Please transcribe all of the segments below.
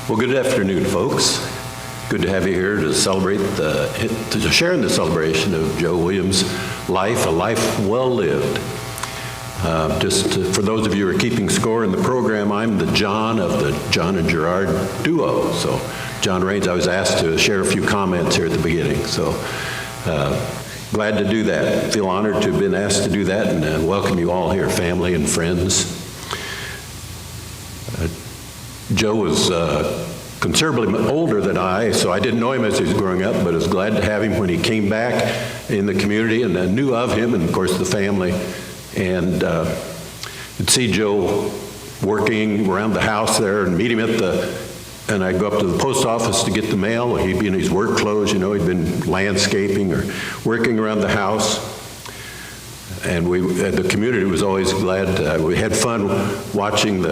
Well, good afternoon, folks. Good to have you here to celebrate, to share in the celebration of Joe Williams' life, a life well lived. For those of you who are keeping score in the program, I'm the John of the John and Gerard duo. So, John Raines, I was asked to share a few comments here at the beginning. So, glad to do that. Feel honored to have been asked to do that, and welcome you all here, family and friends. Joe was considerably older than I, so I didn't know him as he was growing up, but I was glad to have him when he came back in the community, and I knew of him and, of course, the family. And I'd see Joe working around the house there and meet him and I'd go up to the post office to get the mail. He'd be in his work clothes, you know, he'd been landscaping or working around the house. And the community was always glad. We had fun watching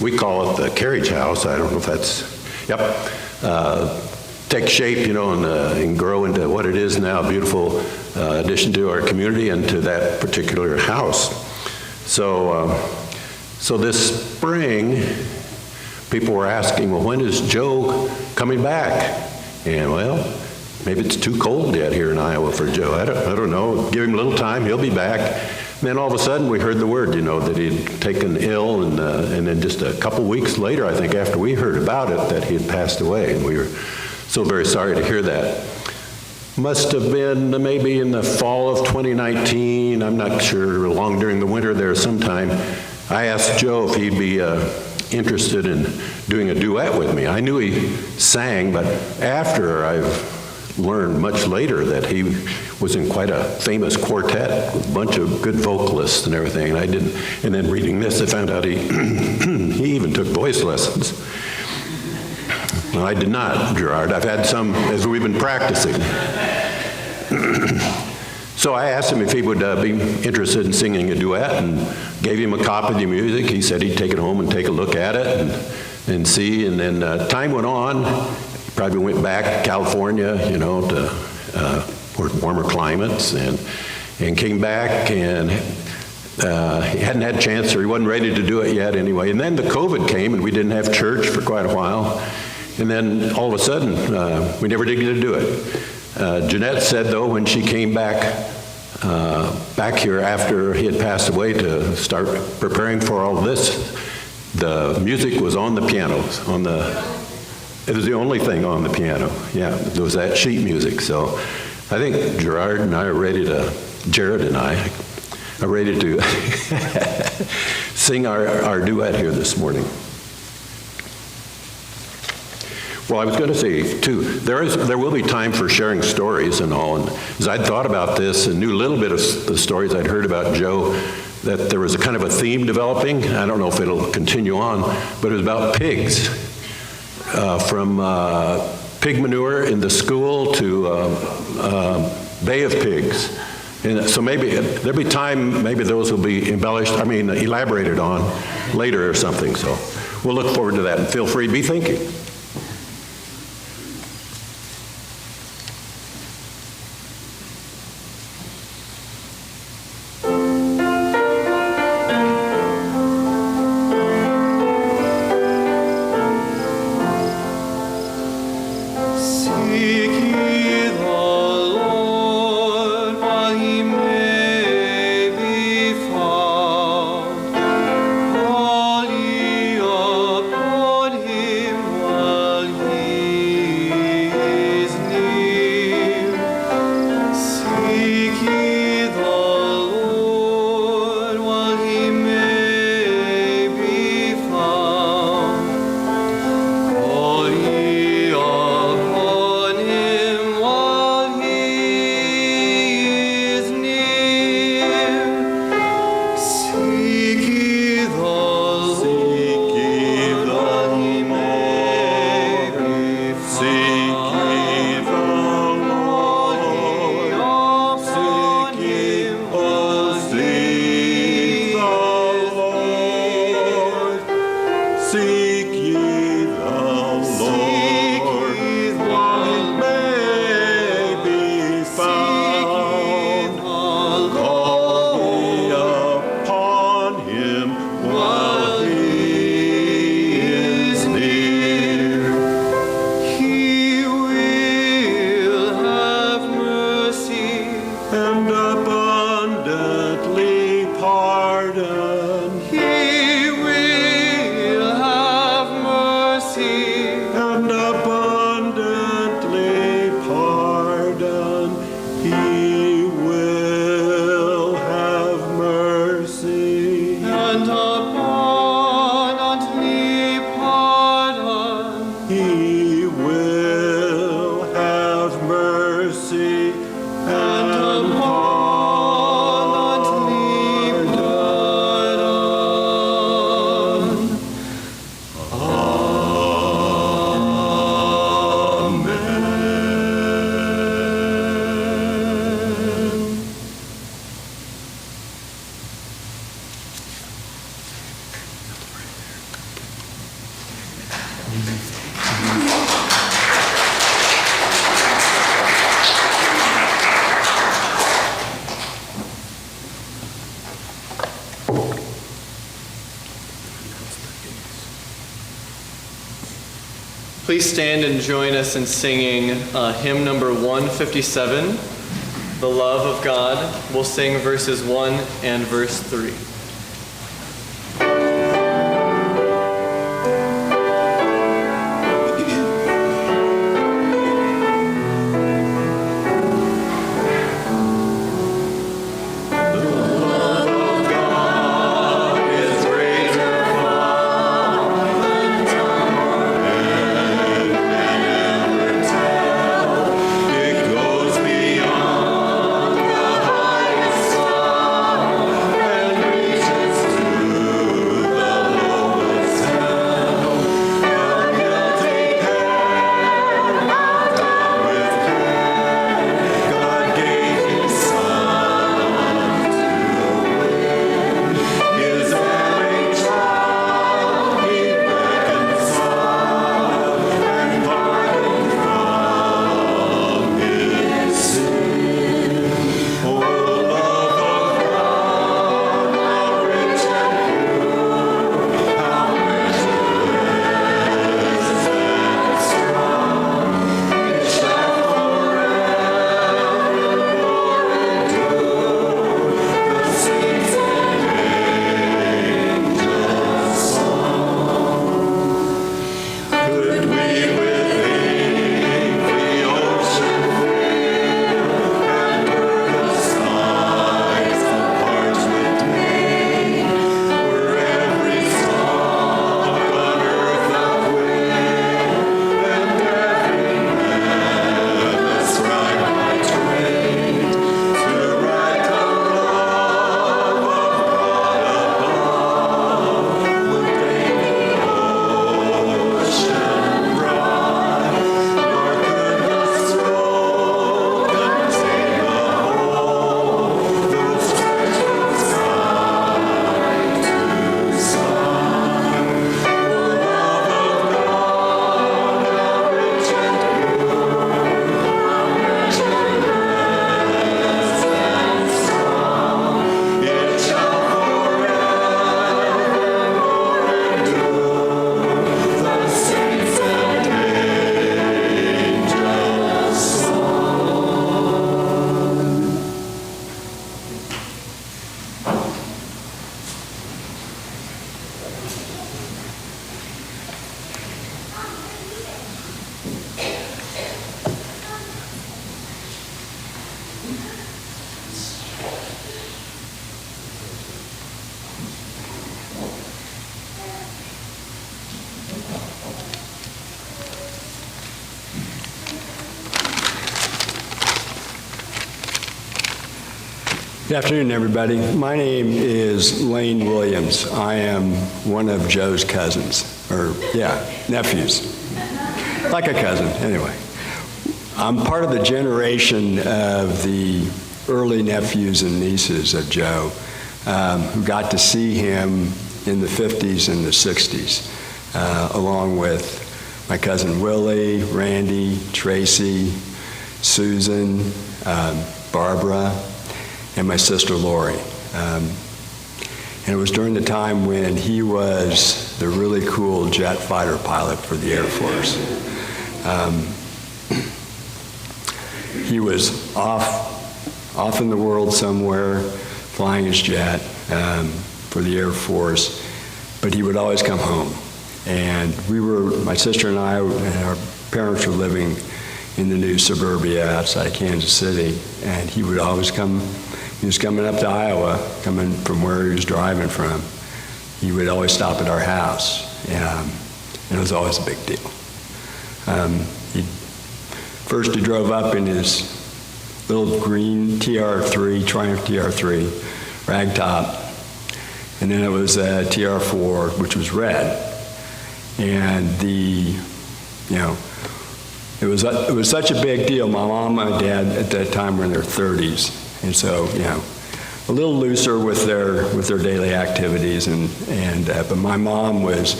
we call it the carriage house. I don't know if that's, take shape, you know, and grow into what it is now, a beautiful addition to our community and to that particular house. So this spring, people were asking, well, when is Joe coming back? And well, maybe it's too cold yet here in Iowa for Joe. I don't know. Give him a little time, he'll be back. And then all of a sudden we heard the word, you know, that he'd taken ill, and then just a couple weeks later, I think, after we heard about it, that he had passed away. And we were so very sorry to hear that. Must have been maybe in the fall of 2019, I'm not sure, along during the winter there sometime. I asked Joe if he'd be interested in doing a duet with me. I knew he sang, but after I've learned much later that he was in quite a famous quartet with a bunch of good vocalists and everything, and then reading this, I found out he even took voice lessons. Well, I did not, Gerard. I've had some as we've been practicing. So I asked him if he would be interested in singing a duet, and gave him a copy of the music. He said he'd take it home and take a look at it and see. And then time went on. He probably went back to California, you know, to warmer climates, and came back, and he hadn't had a chance, or he wasn't ready to do it yet anyway. And then the COVID came, and we didn't have church for quite a while. And then all of a sudden, we never did get to do it. Jeannette said, though, when she came back here after he had passed away to start preparing for all this, the music was on the piano. It was the only thing on the piano. Yeah, it was that sheet music. So I think Gerard and I are ready to, Jared and I are ready to sing our duet here this morning. Well, I was going to say, too, there will be time for sharing stories and all. And as I'd thought about this and knew a little bit of the stories I'd heard about Joe, that there was a kind of a theme developing. I don't know if it'll continue on, but it was about pigs. From pig manure in the school to Bay of Pigs. And so maybe there'll be time, maybe those will be elaborated on later or something. So we'll look forward to that, and feel free to be thinking. Upon him please stand and join us in singing hymn number 157, The Love of God. We'll sing verses 1 and verse 3. Good afternoon, everybody. My name is Raymond Williams. I am one of Joe's cousins, nephews. Like a cousin, anyway. I'm part of the generation of the early nephews and nieces of Joe who got to see him in the 50s and the 60s, along with my cousin Willie, Randy, Tracy, Susan, Barbara, and my sister Lori. And it was during the time when he was the really cool jet fighter pilot for the Air Force. He was off in the world somewhere, flying his jet for the Air Force, but he would always come home. And my sister and I, and our parents were living in the new suburbia outside of Kansas City, and he would always come. He was coming up to Iowa, coming from where he was driving from. He would always stop at our house, and it was always a big deal. First he drove up in his little green TR3, Triumph TR3, ragtop, and then it was a TR4, which was red. And it was such a big deal. My mom and my dad at that time were in their 30s. And so, a little looser with their daily activities, but my mom was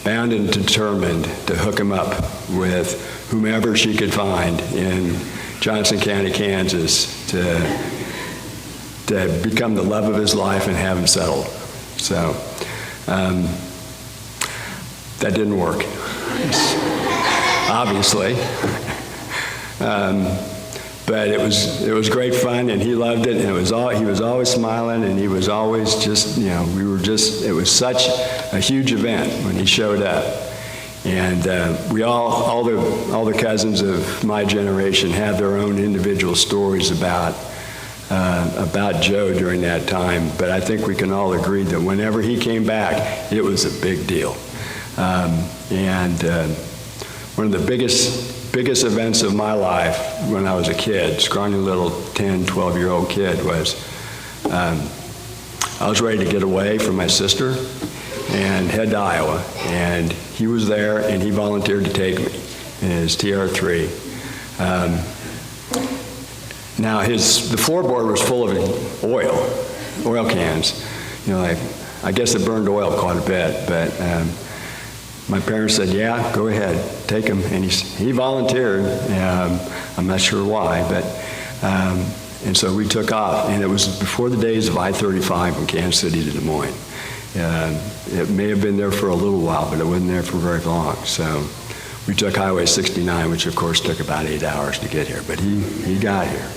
bound and determined to hook him up with whomever she could find in Johnson County, Kansas, to become the love of his life and have him settled. So that didn't work. obviously. But it was great fun, and he loved it, and he was always smiling, and he was always just, it was such a huge event when he showed up. And we all the cousins of my generation have their own individual stories about Joe during that time, but I think we can all agree that whenever he came back, it was a big deal. One of the biggest events of my life when I was a kid, scrawny little 10, 12-year-old kid, was I was ready to get away from my sister and head to Iowa, and he was there, and he volunteered to take me in his TR-3. Now, the floorboard was full of oil cans. I guess it burned oil quite a bit, but my parents said, yeah, go ahead, take him. And he volunteered. I'm not sure why, but, and so we took off. And it was before the days of I-35 from Kansas City to Des Moines. It may have been there for a little while, but it wasn't there for very long. So we took Highway 69, which of course took about 8 hours to get here, but he got here.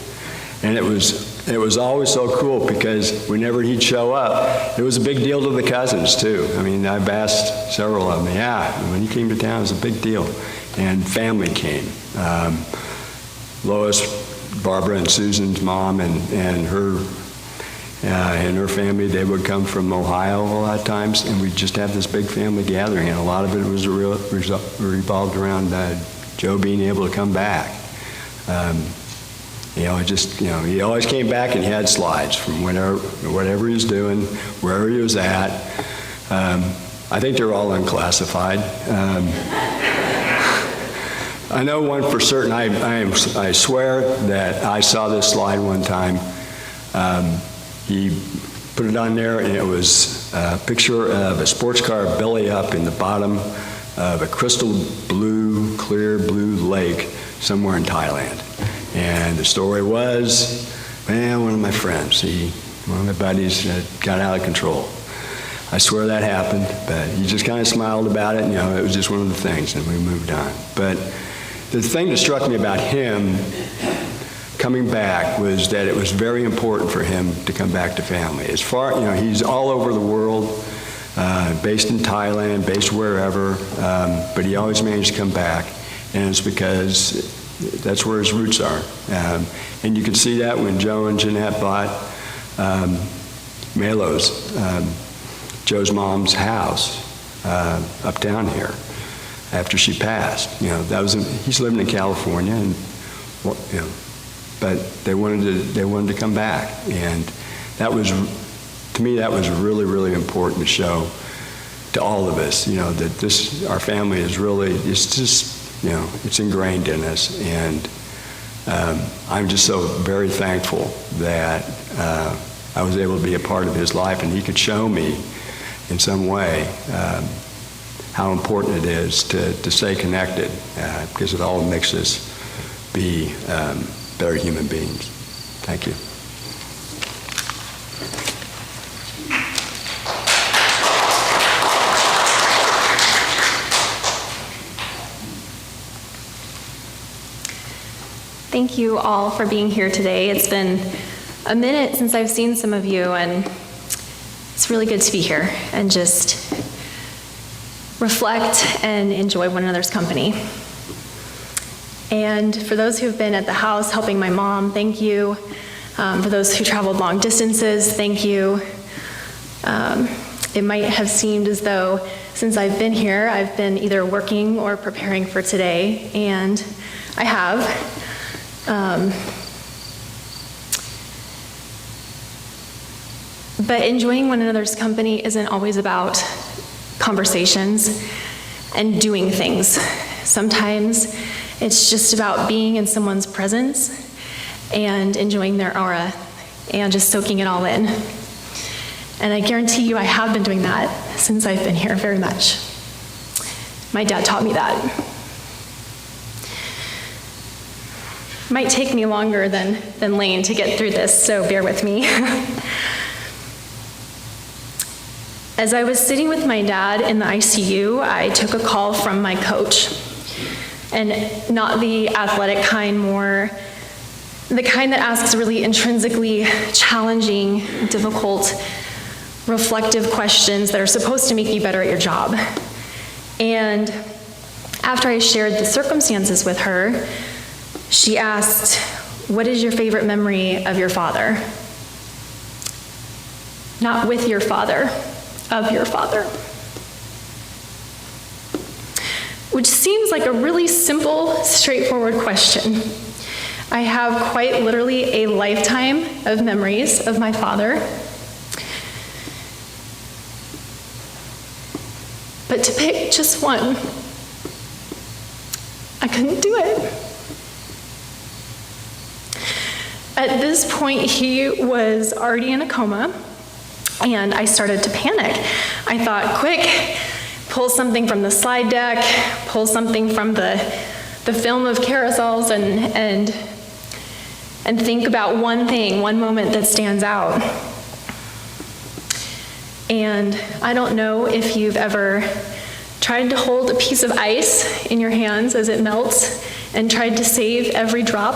And it was always so cool because whenever he'd show up, it was a big deal to the cousins too. I mean, I've asked several of them, yeah, when he came to town, it was a big deal. And family came. Lois, Barbara, and Susan's mom and her family, they would come from Ohio a lot of times, and we'd just have this big family gathering, and a lot of it was revolved around Joe being able to come back. He always came back and he had slides from whatever he was doing, wherever he was at. I think they're all unclassified. I know one for certain. I swear that I saw this slide one time. He put it on there, and it was a picture of a sports car belly up in the bottom of a crystal blue, clear blue lake somewhere in Thailand. And the story was, one of my friends, one of my buddies got out of control. I swear that happened, but he just kind of smiled about it, and it was just one of the things, and we moved on. But the thing that struck me about him coming back was that it was very important for him to come back to family. As far, he's all over the world, based in Thailand, based wherever, but he always managed to come back, and it's because that's where his roots are. And you can see that when Joe and Jeannette bought Malo's, Joe's mom's house up down here after she passed. He's living in California, and but they wanted to come back, and that was, to me, that was really, really important to show to all of us, that our family is really, it's just, it's ingrained in us, and I'm just so very thankful that I was able to be a part of his life, and he could show me in some way how important it is to stay connected, because it all makes us be better human beings. Thank you. Thank you all for being here today. It's been a minute since I've seen some of you, and it's really good to be here and just reflect and enjoy one another's company. And for those who've been at the house helping my mom, thank you. For those who traveled long distances, thank you. It might have seemed as though since I've been here, I've been either working or preparing for today, and I have. But enjoying one another's company isn't always about conversations and doing things. Sometimes it's just about being in someone's presence and enjoying their aura and just soaking it all in. And I guarantee you I have been doing that since I've been here very much. My dad taught me that. Might take me longer than Lane to get through this, so bear with me. As I was sitting with my dad in the ICU, I took a call from my coach. and not the athletic kind, more the kind that asks really intrinsically challenging, difficult, reflective questions that are supposed to make you better at your job. And after I shared the circumstances with her, she asked, "What is your favorite memory of your father?" Not with your father, of your father. Which seems like a really simple, straightforward question. I have quite literally a lifetime of memories of my father. But to pick just one, I couldn't do it. At this point, he was already in a coma, and I started to panic. I thought, quick, pull something from the slide deck, pull something from the film of carousels, and think about one thing, one moment that stands out. And I don't know if you've ever tried to hold a piece of ice in your hands as it melts and tried to save every drop.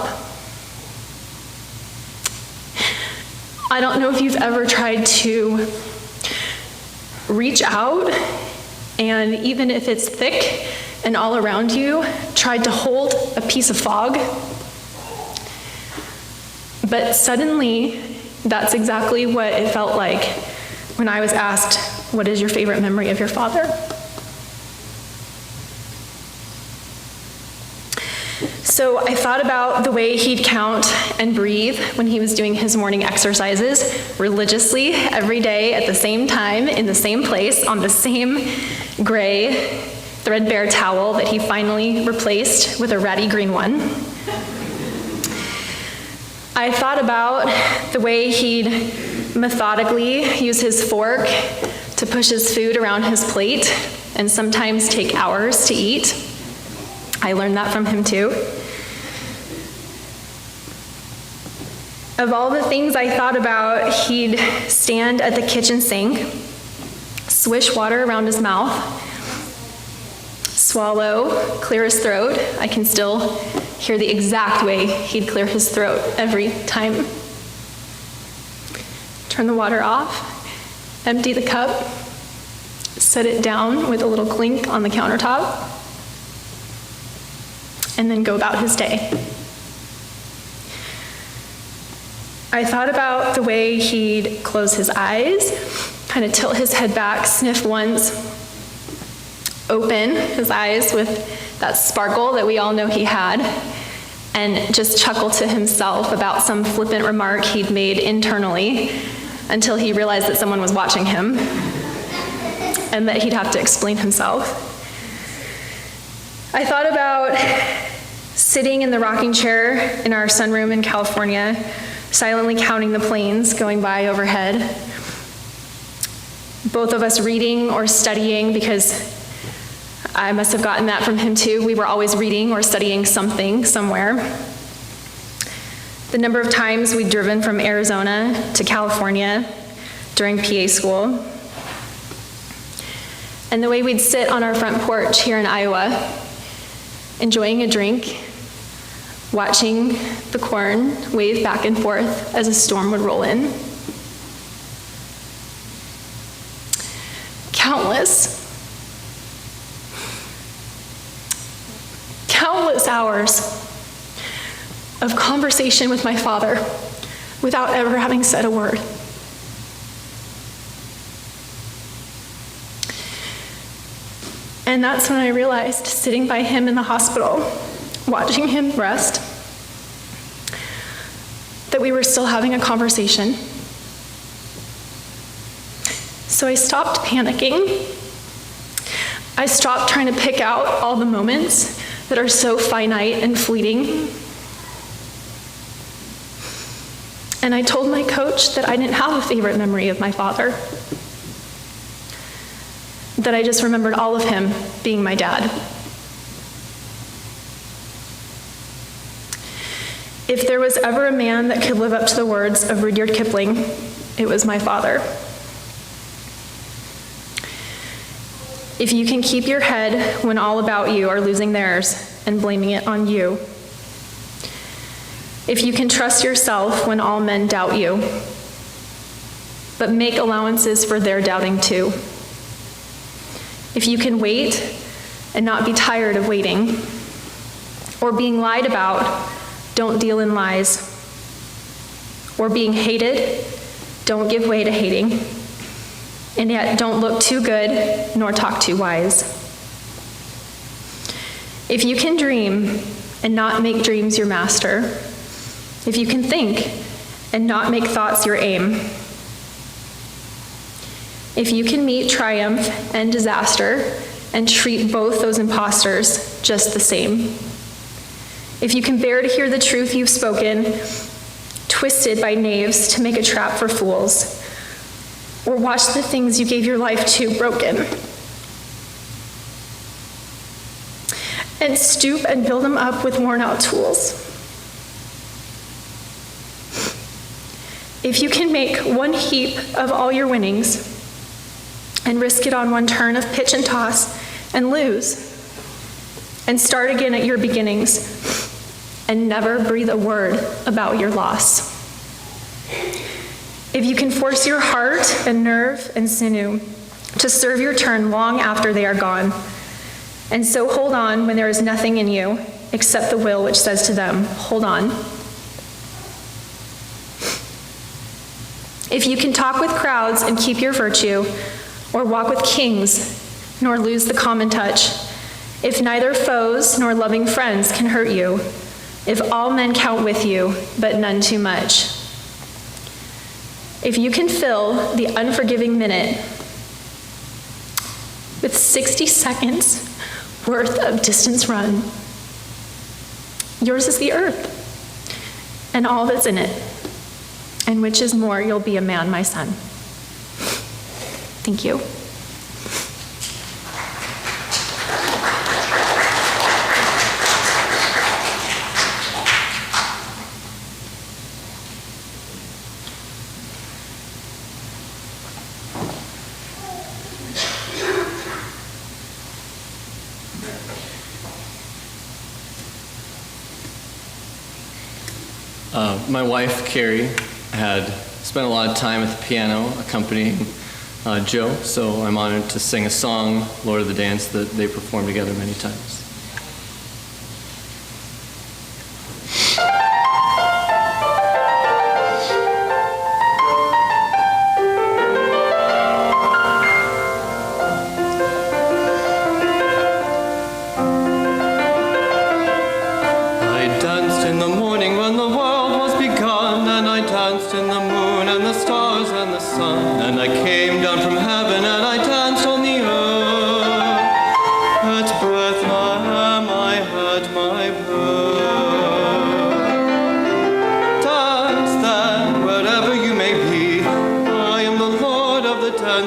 I don't know if you've ever tried to reach out, and even if it's thick and all around you, tried to hold a piece of fog. But suddenly, that's exactly what it felt like when I was asked, "What is your favorite memory of your father?" So I thought about the way he'd count and breathe when he was doing his morning exercises religiously every day at the same time, in the same place, on the same gray threadbare towel that he finally replaced with a ratty green one. I thought about the way he'd methodically use his fork to push his food around his plate and sometimes take hours to eat. I learned that from him too. Of all the things I thought about, he'd stand at the kitchen sink, swish water around his mouth, swallow, clear his throat. I can still hear the exact way he'd clear his throat every time. Turn the water off, empty the cup, set it down with a little clink on the countertop, and then go about his day. I thought about the way he'd close his eyes, kind of tilt his head back, sniff once, open his eyes with that sparkle that we all know he had, and just chuckle to himself about some flippant remark he'd made internally until he realized that someone was watching him and that he'd have to explain himself. I thought about sitting in the rocking chair in our sunroom in California, silently counting the planes going by overhead. Both of us reading or studying, because I must have gotten that from him too. We were always reading or studying something somewhere. The number of times we'd driven from Arizona to California during PA school. And the way we'd sit on our front porch here in Iowa, enjoying a drink, watching the corn wave back and forth as a storm would roll in. Countless hours of conversation with my father without ever having said a word. And that's when I realized, sitting by him in the hospital, watching him rest, that we were still having a conversation. So I stopped panicking. I stopped trying to pick out all the moments that are so finite and fleeting. And I told my coach that I didn't have a favorite memory of my father, that I just remembered all of him being my dad. If there was ever a man that could live up to the words of Rudyard Kipling, it was my father. If you can keep your head when all about you are losing theirs and blaming it on you. If you can trust yourself when all men doubt you, but make allowances for their doubting too. If you can wait and not be tired of waiting, or being lied about, don't deal in lies, or being hated, don't give way to hating, and yet don't look too good nor talk too wise. If you can dream and not make dreams your master, if you can think and not make thoughts your aim, if you can meet triumph and disaster and treat both those imposters just the same, if you can bear to hear the truth you've spoken, twisted by knaves to make a trap for fools, or watch the things you gave your life to broken, and stoop and build them up with worn-out tools. If you can make one heap of all your winnings and risk it on one turn of pitch and toss and lose, and start again at your beginnings and never breathe a word about your loss. If you can force your heart and nerve and sinew to serve your turn long after they are gone, and so hold on when there is nothing in you except the will which says to them, hold on. If you can talk with crowds and keep your virtue, or walk with kings, nor lose the common touch, if neither foes nor loving friends can hurt you, if all men count with you, but none too much, if you can fill the unforgiving minute with 60 seconds worth of distance run, yours is the earth and all that's in it, and which is more, you'll be a man, my son. Thank you. My wife, Carrie, had spent a lot of time at the piano accompanying Joe, so I'm honored to sing a song, Lord of the Dance, that they performed together many times.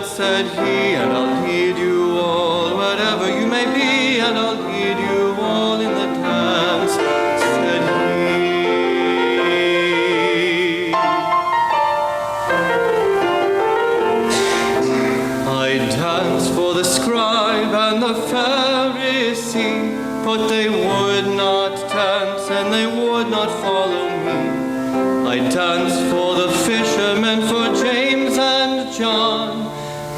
Said he, and I'll lead you all, wherever you may be, and I'll lead you all in the dance, said he. I danced for the scribe and the Pharisee, but they would not dance and they would not follow me. I danced for the fishermen, for James and John.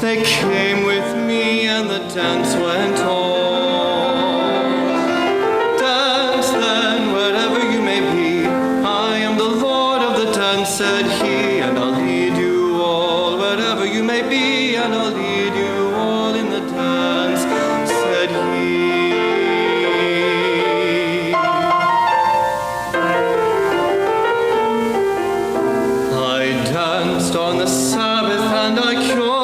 They came with me and the dance went on. Dance then, wherever you may be. I am the Lord of the dance, said he, and I'll lead you all, wherever you may be, and I'll lead you all in the dance, said he. I danced on the Sabbath and I cured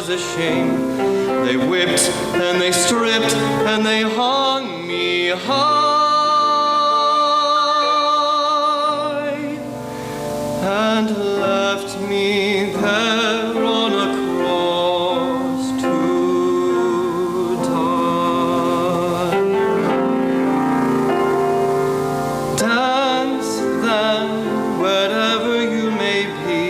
a shame. They whipped and they stripped and they hung me high and left me there on a cross to die. Dance then, wherever you may be.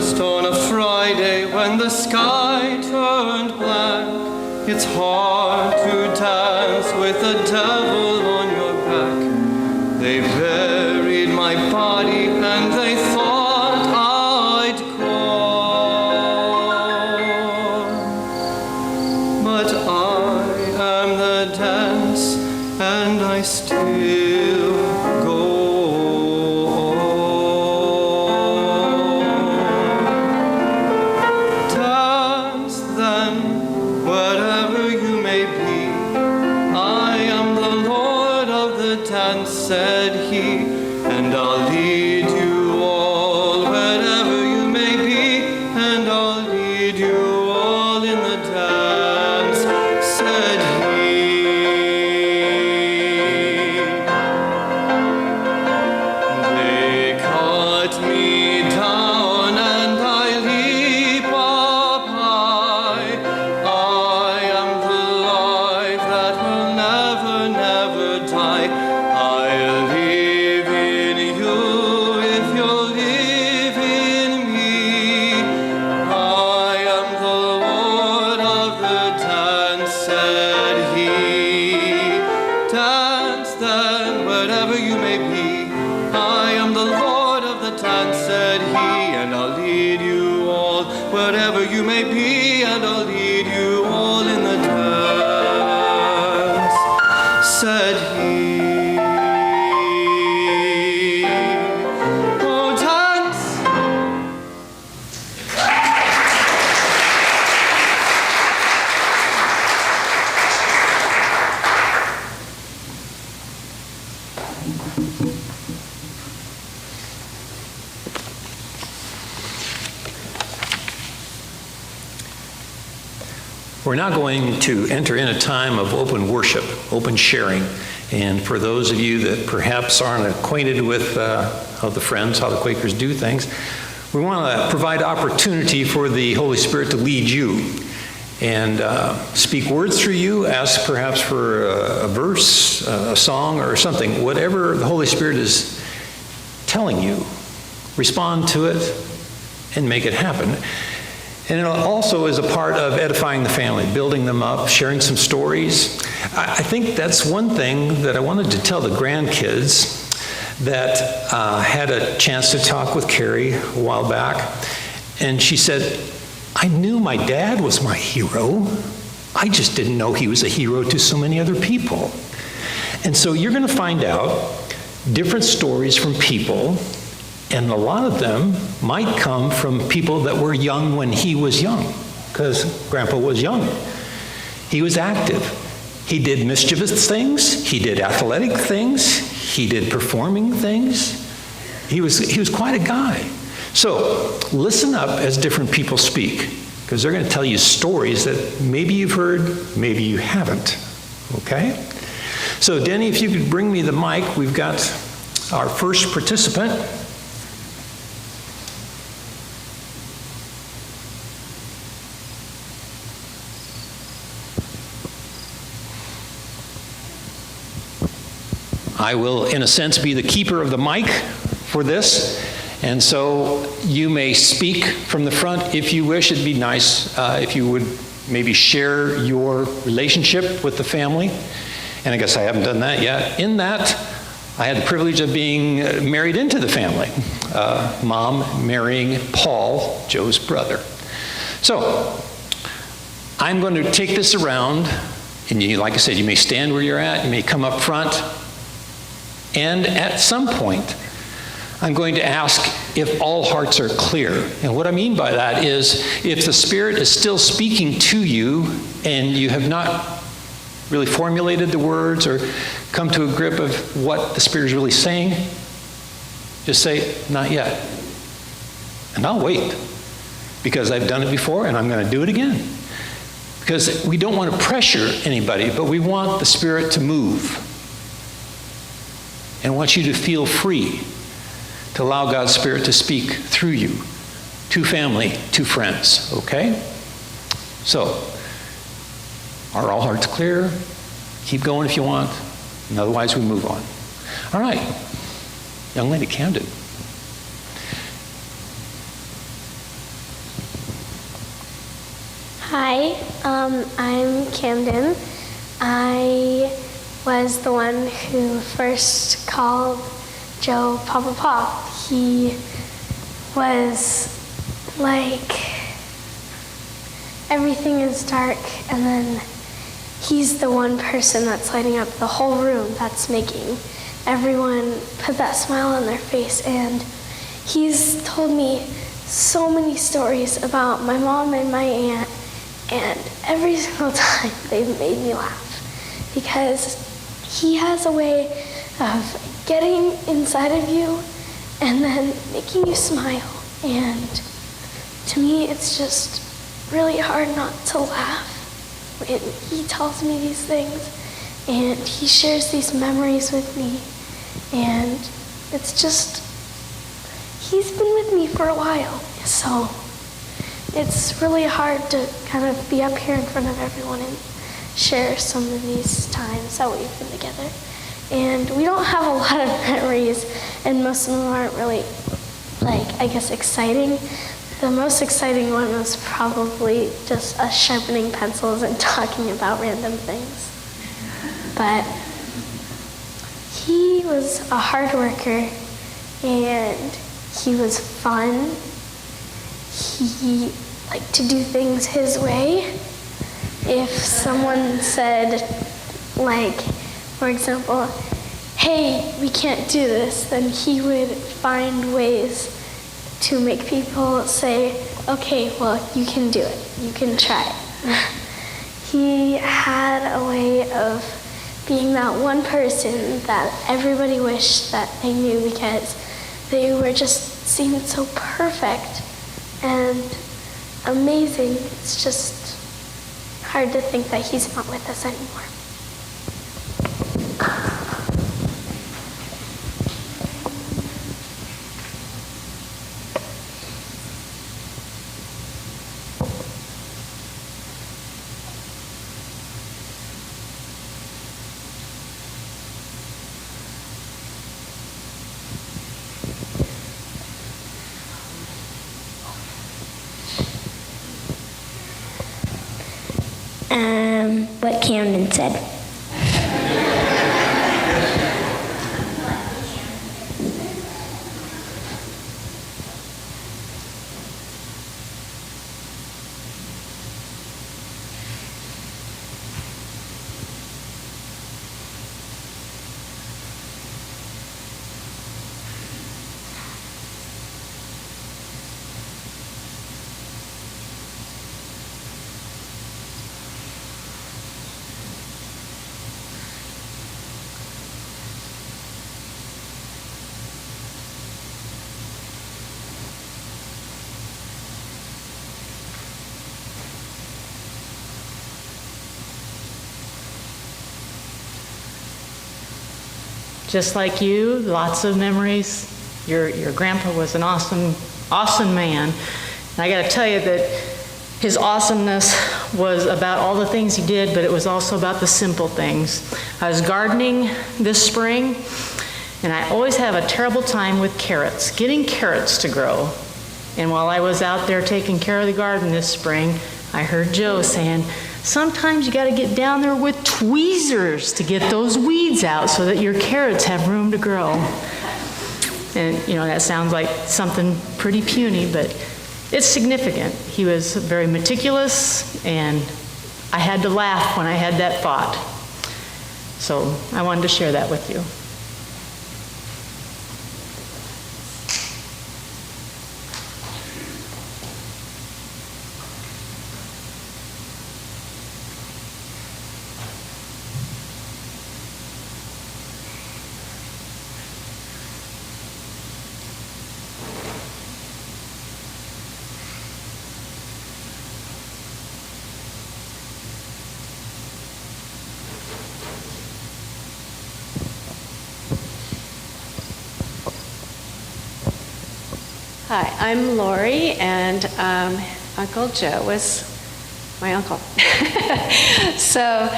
danced on a Friday when the sky turned black. It's hard to dance with the devil on your back. They buried my body and they thought I'd gone. But I am the dance and I still go. Said he, and I'll lead you all wherever you may be, and I'll lead you all in the dance, said he. They cut me down and I leap up high. I am the life that will never, never die. I'll live in you if you'll live in me. I am the Lord of the dance, said he. Dance then, wherever you may be. I am the Lord of the dance, said he. And I'll lead you all wherever you may be. And I'll lead you all in the dance, said he. We're now going to enter in a time of open worship, open sharing. And for those of you that perhaps aren't acquainted with how the Quakers do things, we want to provide opportunity for the Holy Spirit to lead you and speak words through you, ask perhaps for a verse, a song, or something. Whatever the Holy Spirit is telling you, respond to it and make it happen. And it also is a part of edifying the family, building them up, sharing some stories. I think that's one thing that I wanted to tell the grandkids that had a chance to talk with Carrie a while back. And she said, I knew my dad was my hero. I just didn't know he was a hero to so many other people. And so you're going to find out different stories from people. And a lot of them might come from people that were young when he was young, because Grandpa was young. He was active. He did mischievous things. He did athletic things. He did performing things. He was quite a guy. So listen up as different people speak, because they're going to tell you stories that maybe you've heard, maybe you haven't. Okay? So Denny, if you could bring me the mic, we've got our first participant. I will, in a sense, be the keeper of the mic for this. And so you may speak from the front if you wish. It'd be nice if you would maybe share your relationship with the family. And I guess I haven't done that yet. In that, I had the privilege of being married into the family. Mom marrying Paul, Joe's brother. So I'm going to take this around. And you, like I said, you may stand where you're at. You may come up front. And at some point, I'm going to ask if all hearts are clear. And what I mean by that is if the Spirit is still speaking to you and you have not really formulated the words or come to a grip of what the Spirit is really saying, just say, not yet. And I'll wait, because I've done it before and I'm going to do it again. Because we don't want to pressure anybody, but we want the Spirit to move. And want you to feel free to allow God's Spirit to speak through you, to family, to friends, okay? So, are all hearts clear? Keep going if you want, and otherwise we move on. All right, young lady, Camden. Hi, I'm Camden. I was the one who first called Joe Papa Pop. He was like, everything is dark, and then he's the one person that's lighting up the whole room, that's making everyone put that smile on their face. And he's told me so many stories about my mom and my aunt, and every single time they've made me laugh, because he has a way of getting inside of you and then making you smile. And to me, it's just really hard not to laugh when he tells me these things and he shares these memories with me. And it's just, he's been with me for a while, so it's really hard to kind of be up here in front of everyone and share some of these times that we've been together. And we don't have a lot of memories, and most of them aren't really, like, I guess, exciting. The most exciting one was probably just us sharpening pencils and talking about random things. But he was a hard worker, and he was fun. He liked to do things his way. If someone said, like, for example, hey, we can't do this, then he would find ways to make people say, okay, well, you can do it. You can try it. He had a way of being that one person that everybody wished that they knew, because they were just seemed so perfect and amazing. It's just hard to think that he's not with us anymore. What Camden said. Just like you, lots of memories. Your grandpa was an awesome man. And I got to tell you that his awesomeness was about all the things he did, but it was also about the simple things. I was gardening this spring, and I always have a terrible time with carrots, getting carrots to grow. And while I was out there taking care of the garden this spring, I heard Joe saying, sometimes you got to get down there with tweezers to get those weeds out so that your carrots have room to grow. And, you know, that sounds like something pretty puny, but it's significant. He was very meticulous, and I had to laugh when I had that thought. So I wanted to share that with you. Hi, I'm Lori, and Uncle Joe was my uncle. So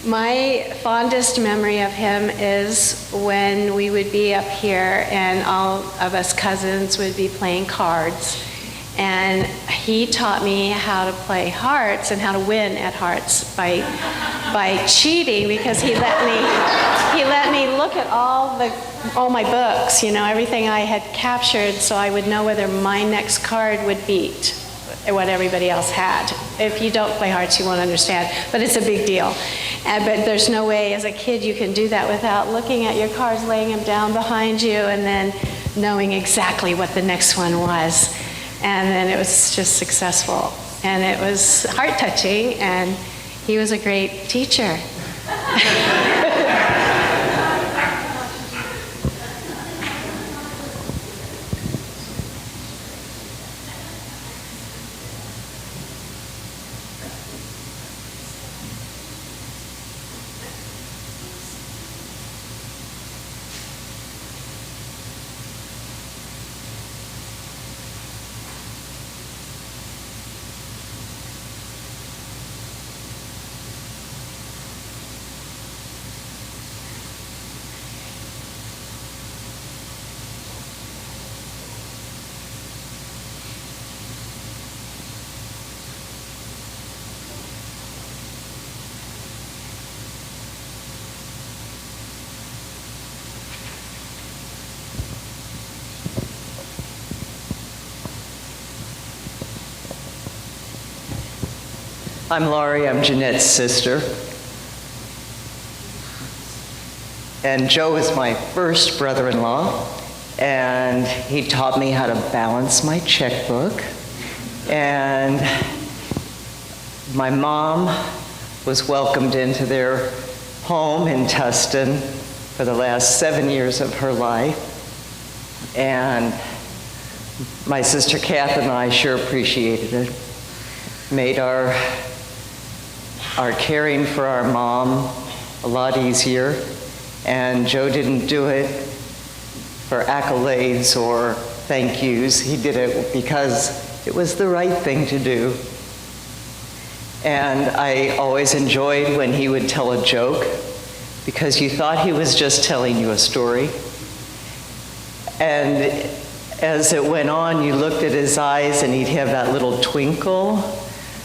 my fondest memory of him is when we would be up here and all of us cousins would be playing cards. And he taught me how to play hearts and how to win at hearts by cheating, because he let me look at all my books, everything I had captured, so I would know whether my next card would beat what everybody else had. If you don't play hearts, you won't understand, but it's a big deal. But there's no way as a kid you can do that without looking at your cards, laying them down behind you, and then knowing exactly what the next one was. And then it was just successful. And it was heart-touching, and he was a great teacher. I'm Laurie, I'm Jeanette's sister. And Joe is my first brother-in-law, and he taught me how to balance my checkbook. And my mom was welcomed into their home in Tustin for the last 7 years of her life. And my sister Kath and I sure appreciated it. Made our caring for our mom a lot easier. And Joe didn't do it for accolades or thank yous. He did it because it was the right thing to do. And I always enjoyed when he would tell a joke, because you thought he was just telling you a story. And as it went on, you looked at his eyes and he'd have that little twinkle.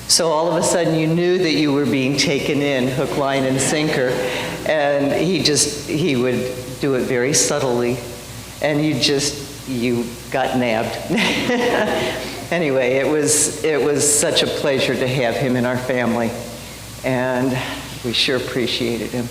So all of a sudden you knew that you were being taken in, hook, line, and sinker. And he would do it very subtly, and you got nabbed. Anyway, it was such a pleasure to have him in our family, and we sure appreciated him.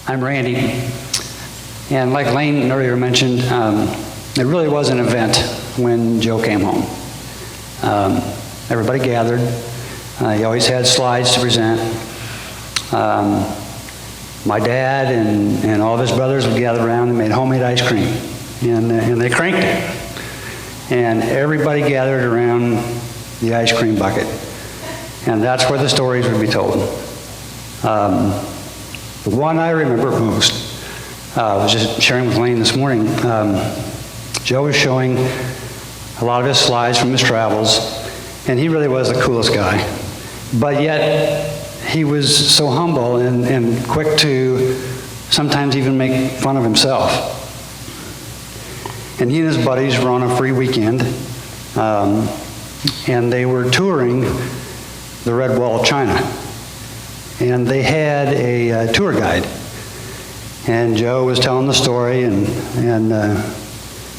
I'm Randy, and like Lane earlier mentioned, it really was an event when Joe came home. Everybody gathered. He always had slides to present. My dad and all of his brothers would gather around and made homemade ice cream, and they cranked it. And everybody gathered around the ice cream bucket, and that's where the stories would be told. The one I remember most, I was just sharing with Lane this morning, Joe was showing a lot of his slides from his travels, and he really was the coolest guy. But yet, he was so humble and quick to sometimes even make fun of himself. And he and his buddies were on a free weekend, and they were touring the Red Wall of China. And they had a tour guide. And Joe was telling the story, and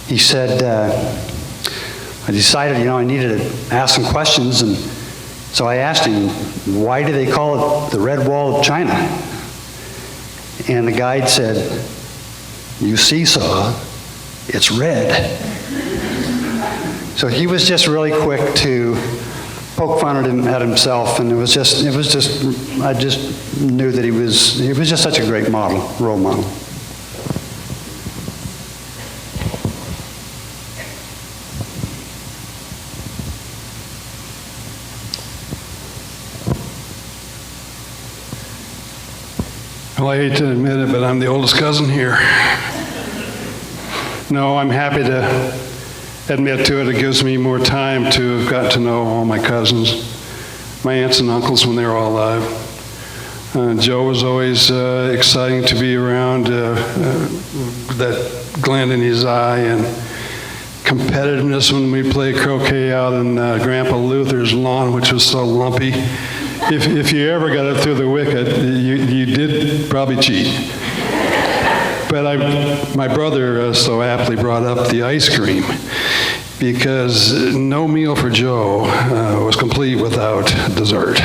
he said, I decided, I needed to ask some questions, and so I asked him, why do they call it the Red Wall of China? And the guide said, you seesaw, it's red. So he was just really quick to poke fun at himself, and I just knew that he was just such a great role model. Well, I hate to admit it, but I'm the oldest cousin here. No, I'm happy to admit to it. It gives me more time to have got to know all my cousins, my aunts and uncles when they were all alive. Joe was always exciting to be around, that glint in his eye, and competitiveness when we played croquet out in Grandpa Luther's lawn, which was so lumpy. If you ever got it through the wicket, you did probably cheat. But my brother so aptly brought up the ice cream, because no meal for Joe was complete without dessert.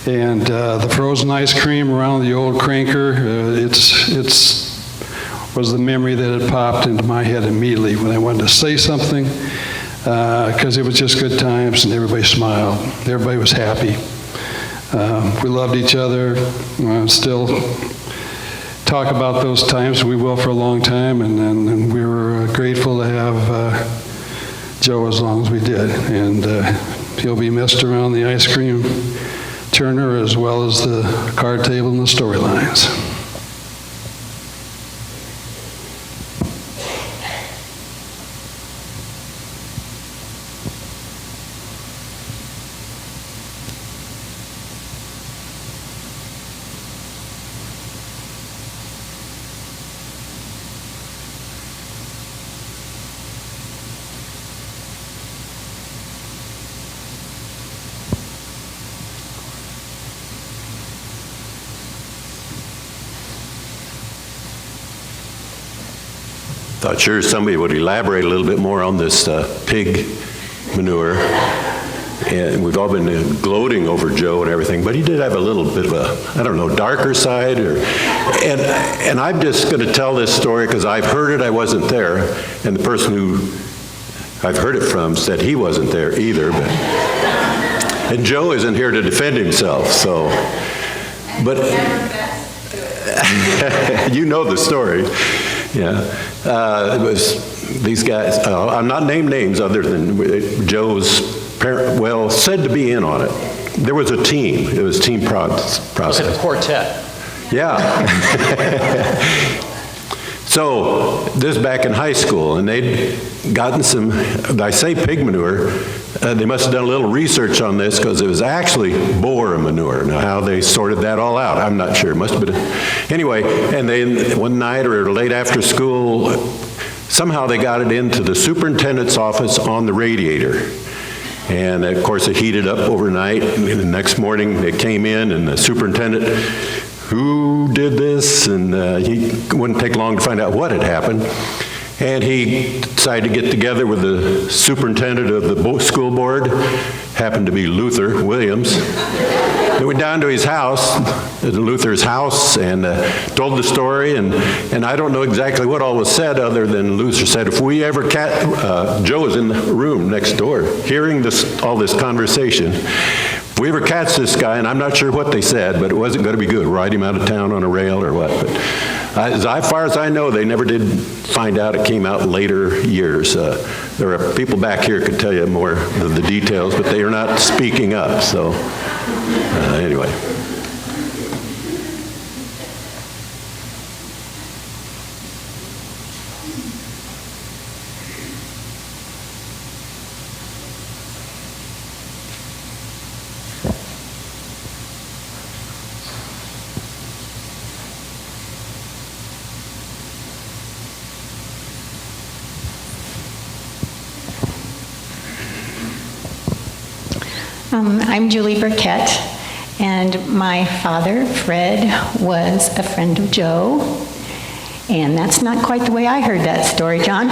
And the frozen ice cream around the old cranker, it's was the memory that had popped into my head immediately when I wanted to say something, because it was just good times and everybody smiled. Everybody was happy. We loved each other. Still talk about those times. We will for a long time, and we were grateful to have Joe as long as we did. And he'll be missed around the ice cream turner as well as the card table and the storylines. Thought sure somebody would elaborate a little bit more on this pig manure. And we've all been gloating over Joe and everything, but he did have a little bit of a, I don't know, darker side. And I'm just going to tell this story because I've heard it, I wasn't there, and the person who I've heard it from said he wasn't there either. And Joe isn't here to defend himself, so. But you know the story. Yeah, it was these guys, I'm not named names other than Joe's parent, well, said to be in on it. There was a team, it was team process. Was it a quartet? Yeah. So this is back in high school, and they'd gotten some, I say pig manure, they must have done a little research on this because it was actually boar manure. Now how they sorted that all out, I'm not sure. It must have been, anyway, and then one night or late after school, somehow they got it into the superintendent's office on the radiator. And of course it heated up overnight, and the next morning they came in and the superintendent, who did this? And he wouldn't take long to find out what had happened. And he decided to get together with the superintendent of the school board, happened to be Luther Williams. They went down to his house, Luther's house, and told the story. And I don't know exactly what all was said other than Luther said, if we ever Joe was in the room next door, hearing all this conversation. If we ever catch this guy, and I'm not sure what they said, but it wasn't going to be good, ride him out of town on a rail or what. But as far as I know, they never did find out. It came out later years. There are people back here could tell you more of the details, but they are not speaking up. So anyway. I'm Julie Burkett, and my father, Fred, was a friend of Joe, and that's not quite the way I heard that story, John.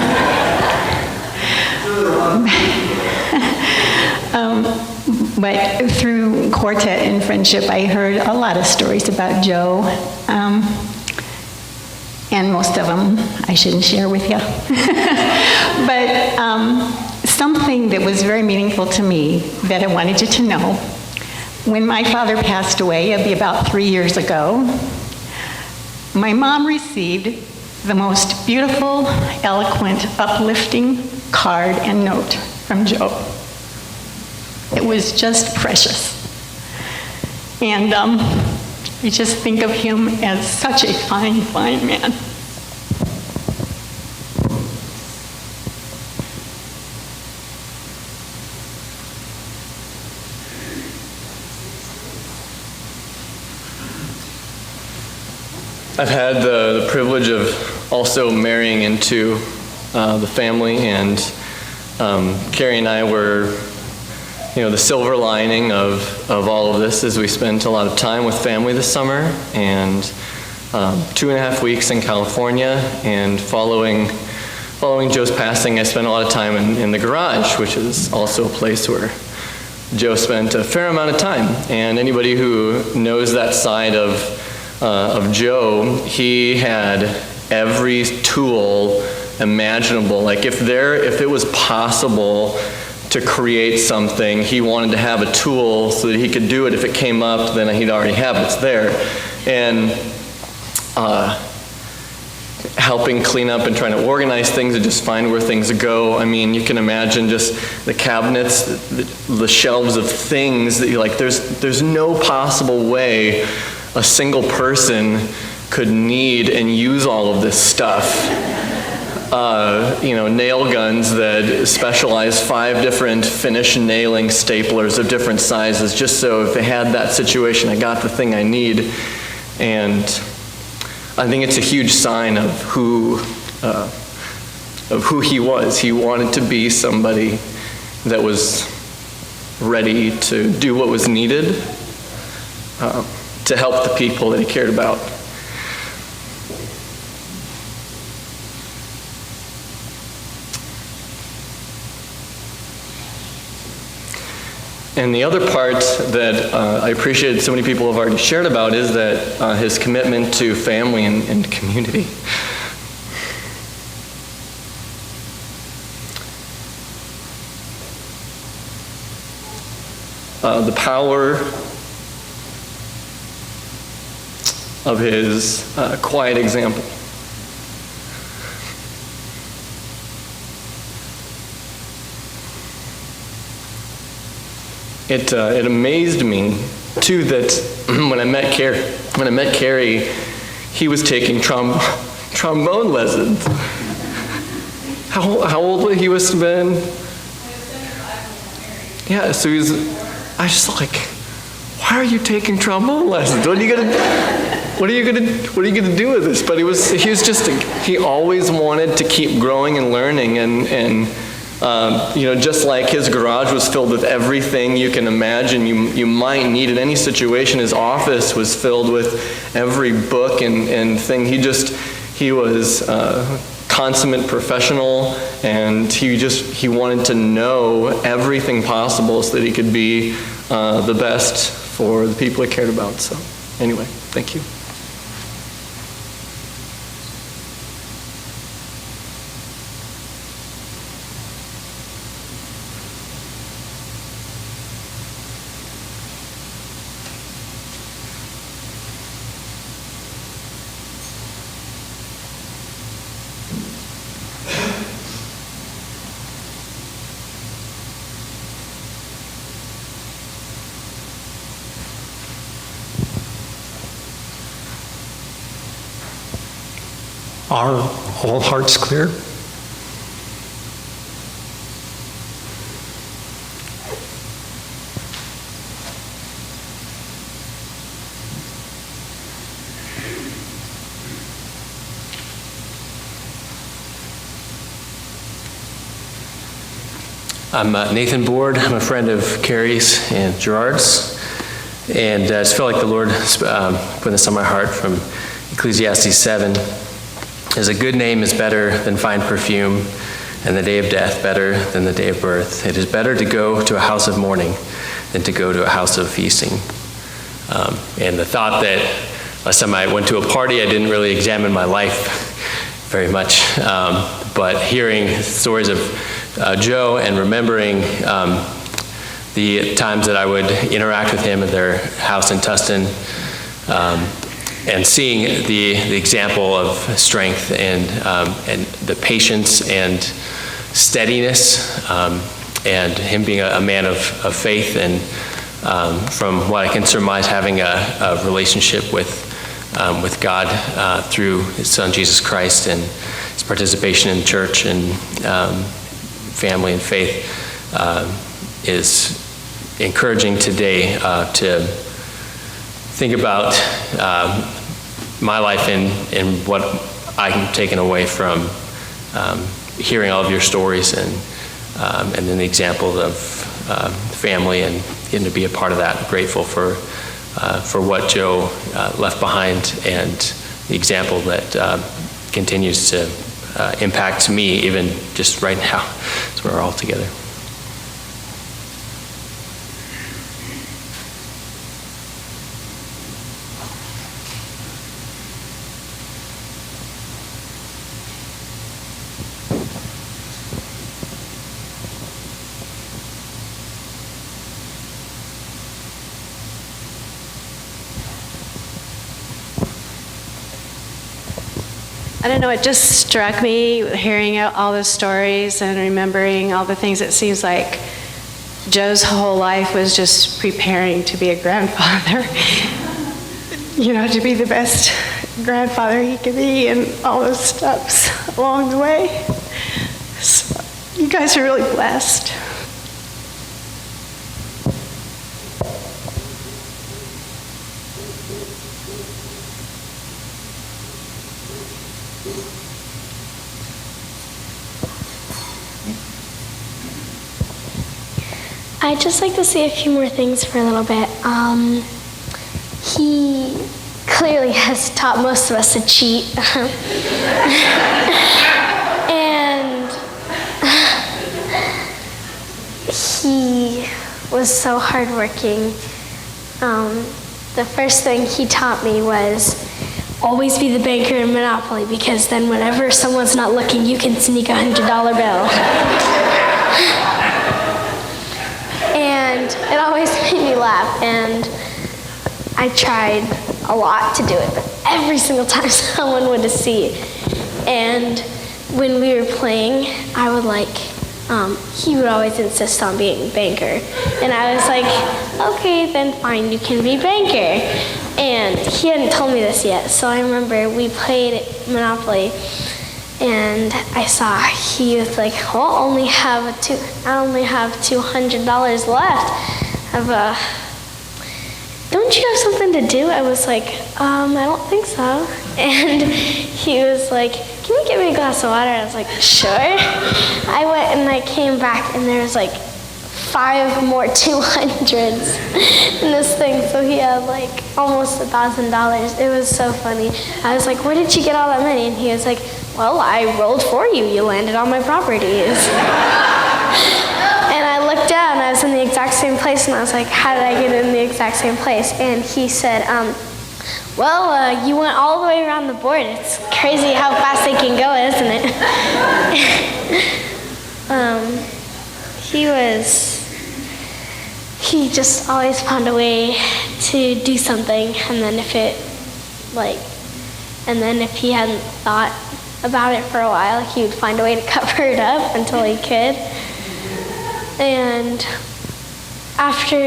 But through quartet and friendship, I heard a lot of stories about Joe, and most of them I shouldn't share with you. But something that was very meaningful to me that I wanted you to know. When my father passed away, it'd be about 3 years ago, my mom received the most beautiful, eloquent, uplifting card and note from Joe. It was just precious. And I just think of him as such a fine, fine man. I've had the privilege of also marrying into the family, and Carrie and I were, the silver lining of all of this is we spent a lot of time with family this summer, and 2.5 weeks in California, and following Joe's passing, I spent a lot of time in the garage, which is also a place where Joe spent a fair amount of time. And anybody who knows that side of Joe, he had every tool imaginable. Like if it was possible to create something, he wanted to have a tool so that he could do it. If it came up, then he'd already have it's there. And helping clean up and trying to organize things and just find where things go. I mean, you can imagine just the cabinets, the shelves of things that there's no possible way a single person could need and use all of this stuff. Nail guns that specialize 5 different finish nailing staplers of different sizes, just so if they had that situation, I got the thing I need. And I think it's a huge sign of who he was. He wanted to be somebody that was ready to do what was needed to help the people that he cared about. And the other part that I appreciate so many people have already shared about is that his commitment to family and community. The power of his quiet example. It amazed me too that when I met Carrie, he was taking trombone lessons. How old he must have been? Yeah, so I was just like, why are you taking trombone lessons? What are you gonna do with this? But he always wanted to keep growing and learning, and just like his garage was filled with everything you can imagine you might need in any situation, his office was filled with every book and thing. He was a consummate professional, and he wanted to know everything possible so that he could be the best for the people he cared about. So anyway, thank you. Are all hearts clear? I'm Nathan Board. I'm a friend of Carrie's and Gerard's. And I just felt like the Lord put this on my heart from Ecclesiastes 7. Is a good name is better than fine perfume, and the day of death better than the day of birth. It is better to go to a house of mourning than to go to a house of feasting. And the thought that last time I went to a party, I didn't really examine my life very much. But hearing stories of Joe and remembering the times that I would interact with him at their house in Tustin, and seeing the example of strength and the patience and steadiness, and him being a man of faith and from what I can surmise, having a relationship with God through His Son, Jesus Christ, and His participation in church and family and faith is encouraging today to think about my life and what I'm taking away from hearing all of your stories and then the example of family and getting to be a part of that. I'm grateful for what Joe left behind and the example that continues to impact me even just right now as we're all together. I don't know, it just struck me hearing all the stories and remembering all the things. It seems like Joe's whole life was just preparing to be a grandfather, to be the best grandfather he could be, and all those steps along the way. So you guys are really blessed. I'd just like to say a few more things for a little bit. He clearly has taught most of us to cheat. And he was so hardworking. The first thing he taught me was always be the banker in Monopoly, because then whenever someone's not looking, you can sneak a $100 bill. And it always made me laugh, and I tried a lot to do it, but every single time someone would see it. And when we were playing, I would he would always insist on being banker. And I was like, okay, then fine, you can be banker. And he hadn't told me this yet, so I remember we played Monopoly, and I saw he was like, well, I only have $200 left. Don't you have something to do? I was like, I don't think so. And he was like, can you get me a glass of water? I was like, sure. I went and I came back, and there was 5 more 200s in this thing. So he had almost $1,000. It was so funny. I was like, where did you get all that money? And he was like, well, I rolled for you. You landed on my properties. And I looked down, I was in the exact same place, and I was like, how did I get in the exact same place? And he said, well, you went all the way around the board. It's crazy how fast they can go, isn't it? He just always found a way to do something, and then if he hadn't thought about it for a while, he would find a way to cover it up until he could. And after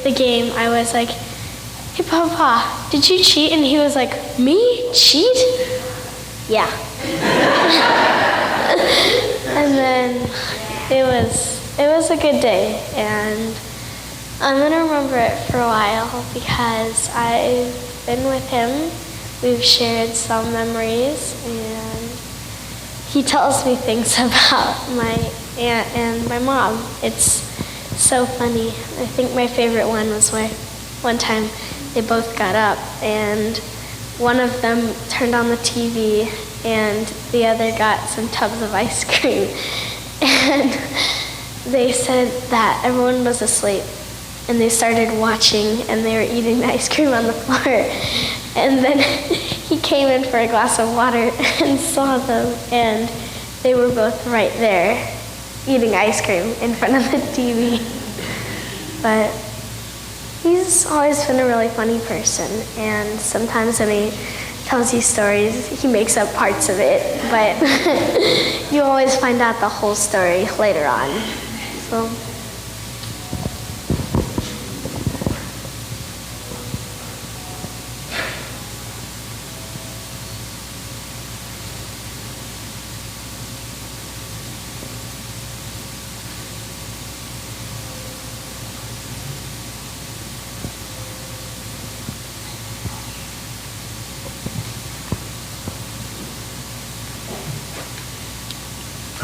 the game, I was like, hey, Papa, did you cheat? And he was like, me? Cheat? Yeah. And then it was a good day, and I'm gonna remember it for a while because I've been with him. We've shared some memories, and he tells me things about my aunt and my mom. It's so funny. I think my favorite one was one time they both got up, and one of them turned on the TV, and the other got some tubs of ice cream. And they said that everyone was asleep, and they started watching, and they were eating the ice cream on the floor. And then he came in for a glass of water and saw them, and they were both right there eating ice cream in front of the TV. But he's always been a really funny person, and sometimes when he tells you stories, he makes up parts of it, but you always find out the whole story later on. So.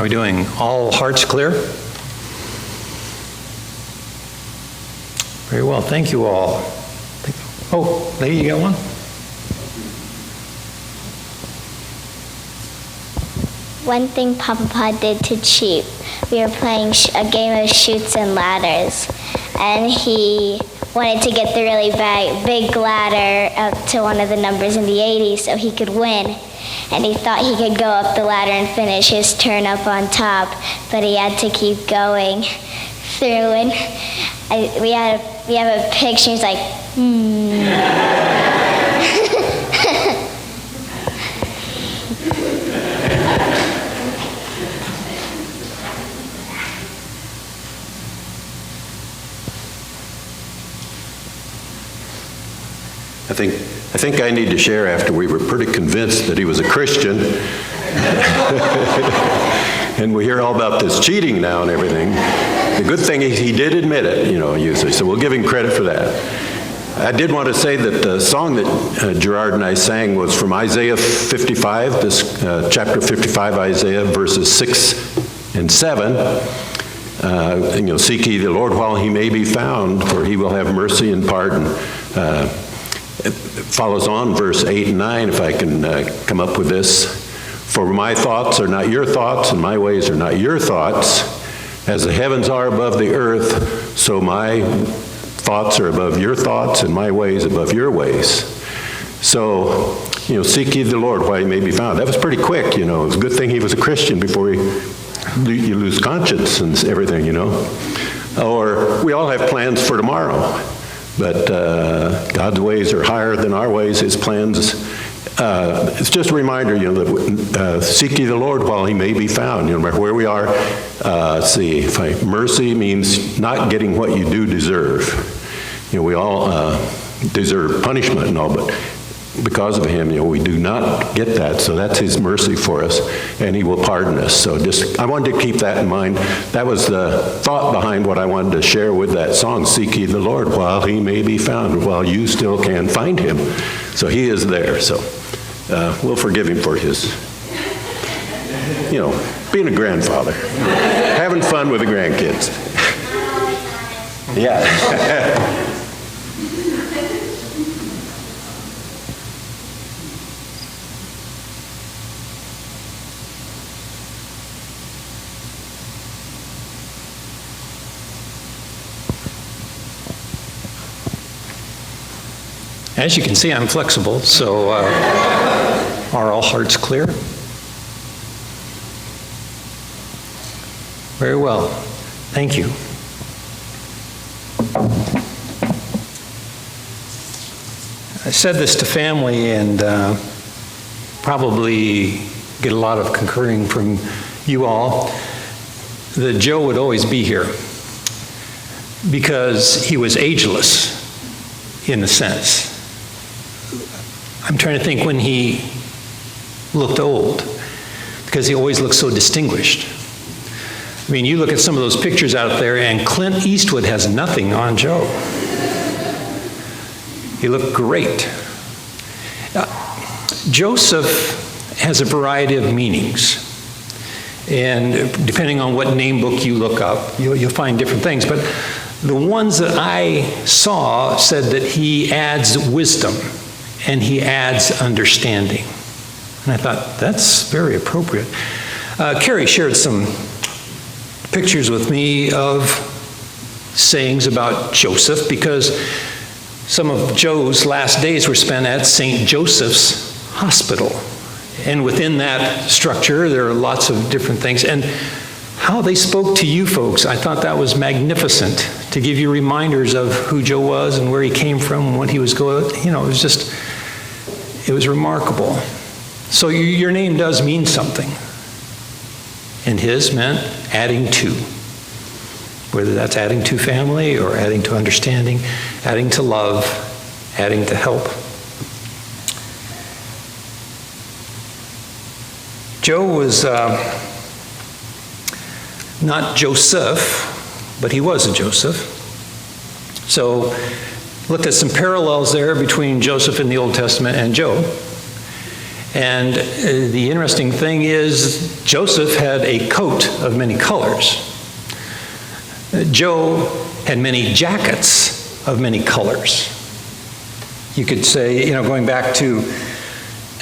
we doing all hearts clear? Very well, thank you all. Oh, lady, you got one? One thing Papa did to cheat, we were playing a game of chutes and ladders, and he wanted to get the really big ladder up to one of the numbers in the 80s so he could win. And he thought he could go up the ladder and finish his turn up on top, but he had to keep going through. And we have a picture. He's like, I think I need to share after we were pretty convinced that he was a Christian. And we hear all about this cheating now and everything. The good thing is he did admit it, usually, so we'll give him credit for that. I did want to say that the song that Gerard and I sang was from Isaiah 55, this chapter 55, Isaiah, verses 6 and 7. Seek ye the Lord while he may be found, for he will have mercy and pardon. It follows on verse 8 and 9, if I can come up with this. For my thoughts are not your thoughts, and my ways are not your thoughts. As the heavens are above the earth, so my thoughts are above your thoughts, and my ways above your ways. So, seek ye the Lord while he may be found. That was pretty quick, It was a good thing he was a Christian before you lose conscience and everything, Or we all have plans for tomorrow. But God's ways are higher than our ways, his plans. It's just a reminder, that seek ye the Lord while he may be found, no matter where we are. Mercy means not getting what you do deserve. We all deserve punishment and all, but because of him, we do not get that. So that's his mercy for us, and he will pardon us. So I wanted to keep that in mind. That was the thought behind what I wanted to share with that song, Seek ye the Lord while he may be found, while you still can find him. So he is there. So we'll forgive him for his, being a grandfather, having fun with the grandkids. Yeah. As you can see, I'm flexible, so are all hearts clear? Very well. Thank you. I said this to family and probably get a lot of concurring from you all, that Joe would always be here because he was ageless in a sense. I'm trying to think when he looked old, because he always looked so distinguished. I mean, you look at some of those pictures out there, and Clint Eastwood has nothing on Joe. He looked great. Joseph has a variety of meanings, and depending on what name book you look up, you'll find different things. But the ones that I saw said that he adds wisdom and he adds understanding. And I thought, that's very appropriate. Carrie shared some pictures with me of sayings about Joseph, because some of Joe's last days were spent at St. Joseph's Hospital. And within that structure, there are lots of different things. And how they spoke to you folks, I thought that was magnificent, to give you reminders of who Joe was and where he came from and what he was going. It was remarkable. So your name does mean something. And his meant adding to. Whether that's adding to family or adding to understanding, adding to love, adding to help. Joe was not Joseph, but he was a Joseph. So looked at some parallels there between Joseph in the Old Testament and Joe. And the interesting thing is Joseph had a coat of many colors. Joe had many jackets of many colors. You could say, going back to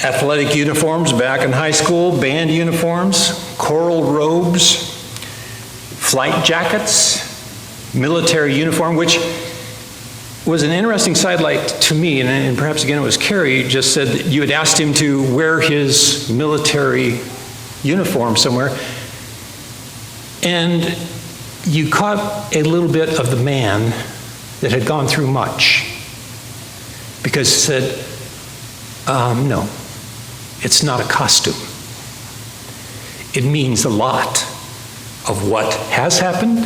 athletic uniforms back in high school, band uniforms, choral robes, flight jackets, military uniform, which was an interesting sidelight to me, and perhaps again it was Carrie, just said that you had asked him to wear his military uniform somewhere, and you caught a little bit of the man that had gone through much, because he said, no, it's not a costume. It means a lot of what has happened,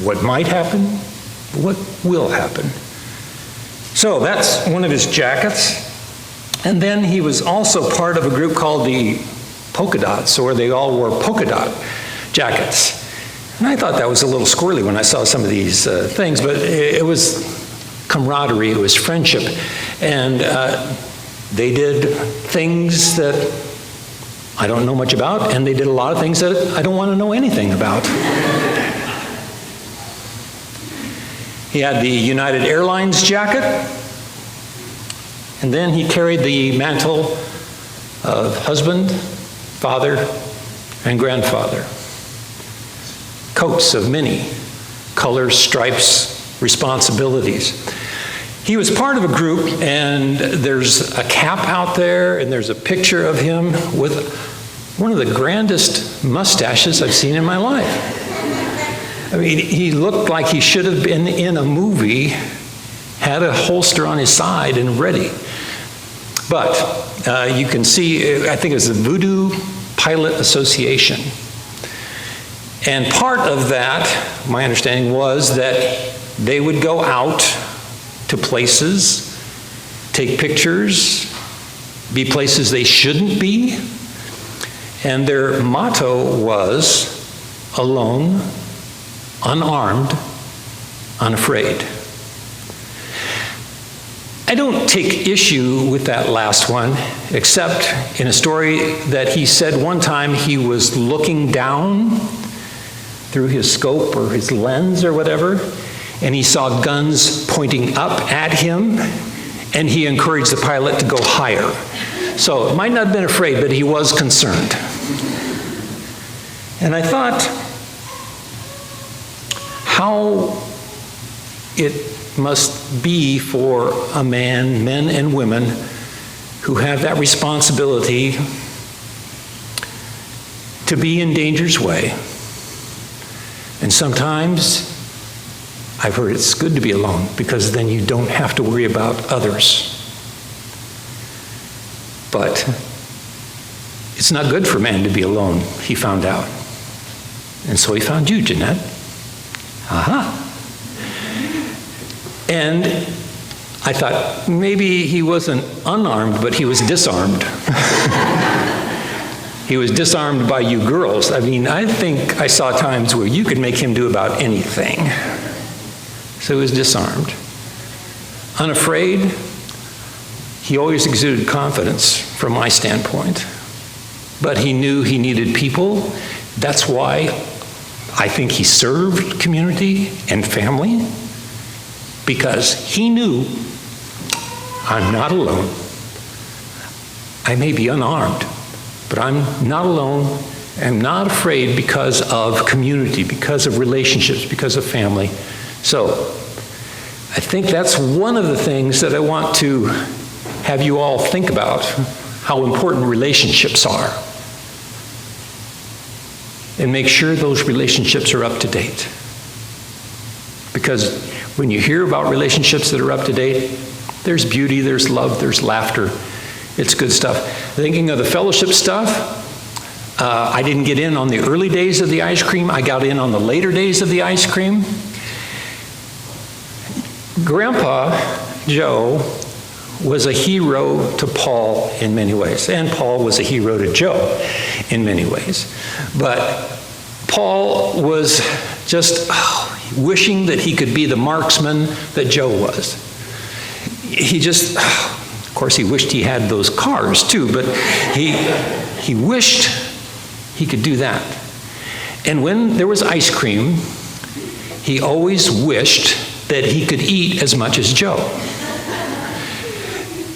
what might happen, what will happen. So that's one of his jackets. And then he was also part of a group called the Polka Dots, where they all wore polka dot jackets. And I thought that was a little squirrely when I saw some of these things, but it was camaraderie, it was friendship. And they did things that I don't know much about, and they did a lot of things that I don't want to know anything about. He had the United Airlines jacket, and then he carried the mantle of husband, father, and grandfather. Coats of many colors, stripes, responsibilities. He was part of a group, and there's a cap out there, and there's a picture of him with one of the grandest mustaches I've seen in my life. I mean, he looked like he should have been in a movie, had a holster on his side and ready. But you can see, I think it was the Voodoo Pilot Association. And part of that, my understanding was that they would go out to places, take pictures, be places they shouldn't be. And their motto was, alone, unarmed, unafraid. I don't take issue with that last one, except in a story that he said one time he was looking down through his scope or his lens or whatever, and he saw guns pointing up at him, and he encouraged the pilot to go higher. So it might not have been afraid, but he was concerned. And I thought, how it must be for a man, men and women, who have that responsibility to be in danger's way. And sometimes I've heard it's good to be alone, because then you don't have to worry about others. But it's not good for man to be alone, he found out. And so he found you, Jeannette. Aha. And I thought maybe he wasn't unarmed, but he was disarmed. He was disarmed by you girls. I mean, I think I saw times where you could make him do about anything. So he was disarmed. Unafraid, he always exuded confidence from my standpoint. But he knew he needed people. That's why I think he served community and family, because he knew, I'm not alone. I may be unarmed, but I'm not alone. I'm not afraid because of community, because of relationships, because of family. So I think that's one of the things that I want to have you all think about, how important relationships are. And make sure those relationships are up to date. Because when you hear about relationships that are up to date, there's beauty, there's love, there's laughter. It's good stuff. Thinking of the fellowship stuff, I didn't get in on the early days of the ice cream. I got in on the later days of the ice cream. Grandpa Joe was a hero to Paul in many ways, and Paul was a hero to Joe in many ways. But Paul was just wishing that he could be the marksman that Joe was. He just, of course, he wished he had those cars too, but he wished he could do that. And when there was ice cream, he always wished that he could eat as much as Joe.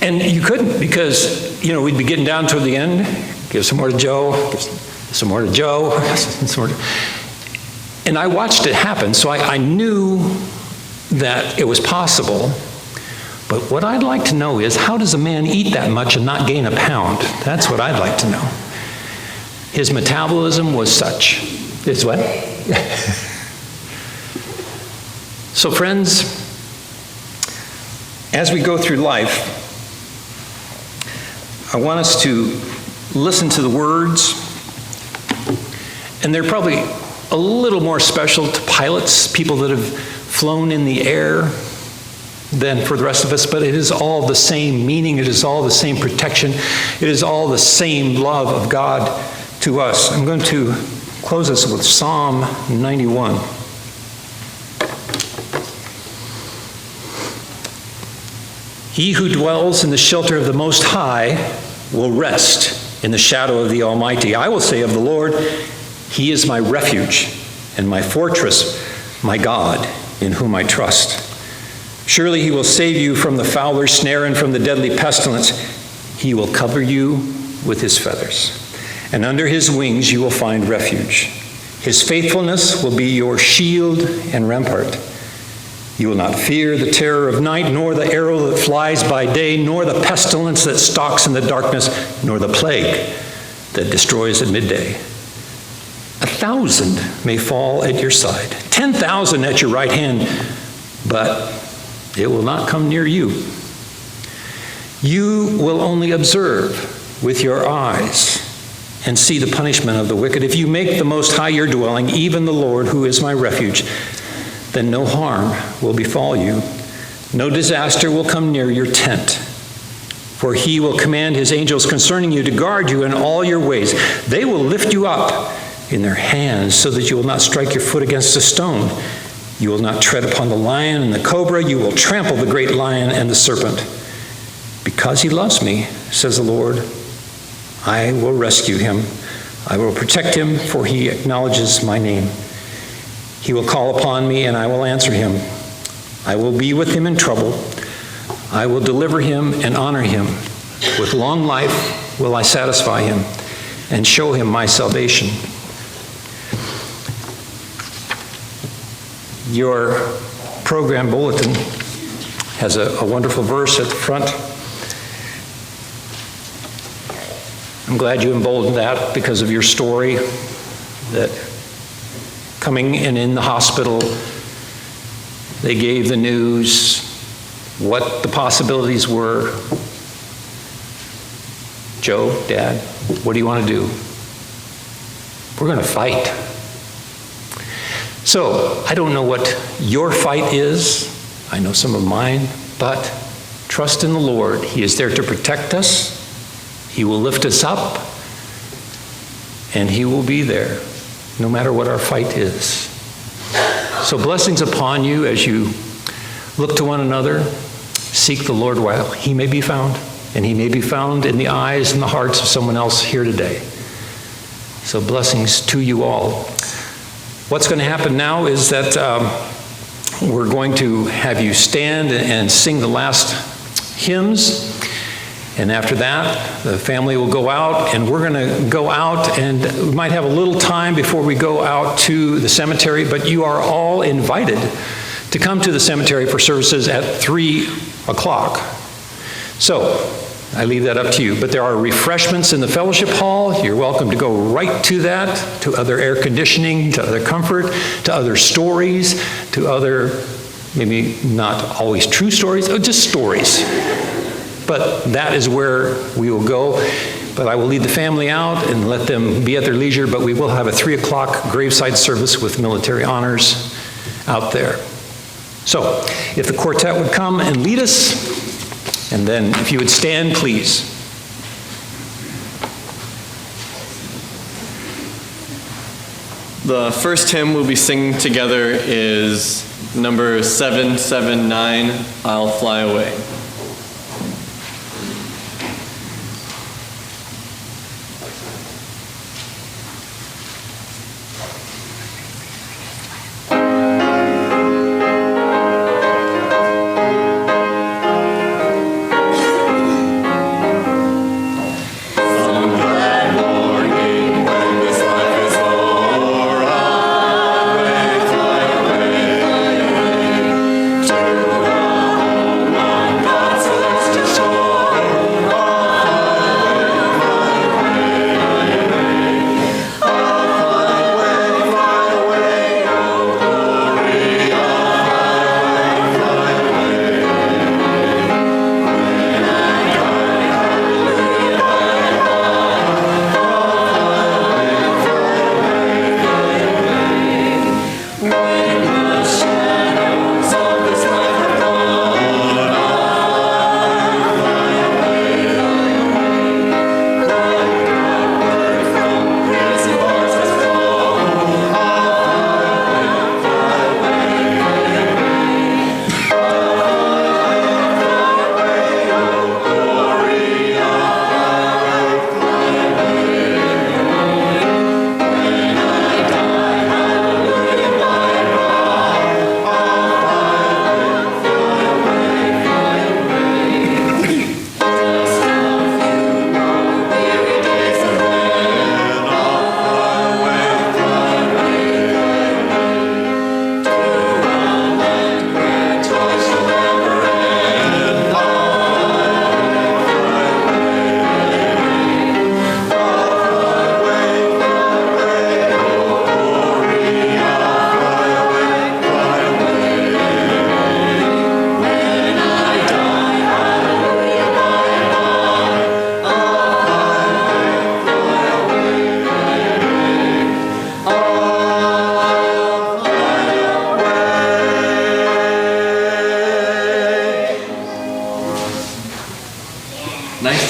And you couldn't, because, we'd be getting down toward the end, give some more to Joe, give some more to Joe, some more to... And I watched it happen, so I knew that it was possible. But what I'd like to know is, how does a man eat that much and not gain a pound? That's what I'd like to know. His metabolism was such. It's what? So friends, as we go through life, I want us to listen to the words, and they're probably a little more special to pilots, people that have flown in the air, than for the rest of us, but it is all the same meaning, it is all the same protection, it is all the same love of God to us. I'm going to close this with Psalm 91. He who dwells in the shelter of the Most High will rest in the shadow of the Almighty. I will say of the Lord, He is my refuge and my fortress, my God, in whom I trust. Surely He will save you from the fowler's snare and from the deadly pestilence. He will cover you with His feathers, and under His wings you will find refuge. His faithfulness will be your shield and rampart. You will not fear the terror of night, nor the arrow that flies by day, nor the pestilence that stalks in the darkness, nor the plague that destroys at midday. 1,000 may fall at your side, 10,000 at your right hand, but it will not come near you. You will only observe with your eyes and see the punishment of the wicked. If you make the Most High your dwelling, even the Lord, who is my refuge, then no harm will befall you. No disaster will come near your tent. For He will command His angels concerning you to guard you in all your ways. They will lift you up in their hands so that you will not strike your foot against a stone. You will not tread upon the lion and the cobra. You will trample the great lion and the serpent. Because He loves me, says the Lord, I will rescue him. I will protect him, for he acknowledges my name. He will call upon me, and I will answer him. I will be with him in trouble. I will deliver him and honor him. With long life will I satisfy him and show him my salvation. Your program bulletin has a wonderful verse at the front. I'm glad you emboldened that because of your story, that coming in the hospital, they gave the news, what the possibilities were. Joe, Dad, what do you want to do? We're going to fight. So, I don't know what your fight is. I know some of mine, but trust in the Lord. He is there to protect us. He will lift us up, and He will be there no matter what our fight is. So blessings upon you as you look to one another. Seek the Lord while He may be found, and He may be found in the eyes and the hearts of someone else here today. So blessings to you all. What's going to happen now is that we're going to have you stand and sing the last hymns. And after that, the family will go out, and we're going to go out, and we might have a little time before we go out to the cemetery, but you are all invited to come to the cemetery for services at 3 o'clock. So, I leave that up to you. But there are refreshments in the fellowship hall. You're welcome to go right to that, to other air conditioning, to other comfort, to other stories, to other, maybe not always true stories, just stories. But that is where we will go. But I will lead the family out and let them be at their leisure, but we will have a 3 o'clock graveside service with military honors out there. So, if the quartet would come and lead us, and then if you would stand, please. The first hymn we'll be singing together is number 779, I'll Fly Away.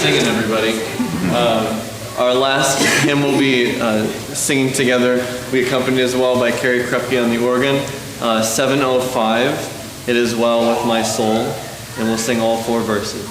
singing, everybody. Our last hymn will be singing together. We accompanied as well by Carrie Krupke on the organ. 705, It Is Well With My Soul. And we'll sing all 4 verses.